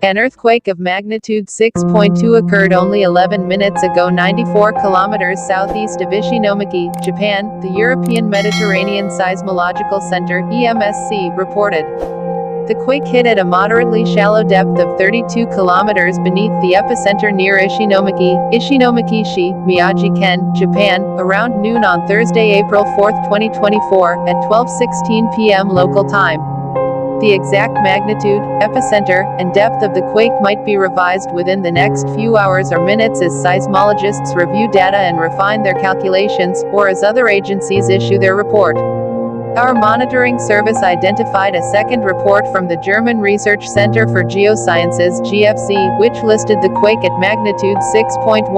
An earthquake of magnitude 6.2 occurred only 11 minutes ago 94 kilometers southeast of Ishinomaki, Japan, the European Mediterranean Seismological Center (EMSC) reported. The quake hit at a moderately shallow depth of 32 kilometers beneath the epicenter near Ishinomaki Shi, Miyagi-ken, Japan, around noon on Thursday, April 4, 2024, at 12:16 p.m. local time. The exact magnitude, epicenter, and depth of the quake might be revised within the next few hours or minutes as seismologists review data and refine their calculations, or as other agencies issue their report. Our monitoring service identified a second report from the German Research Center for Geosciences (GFC), which listed the quake at magnitude 6.1.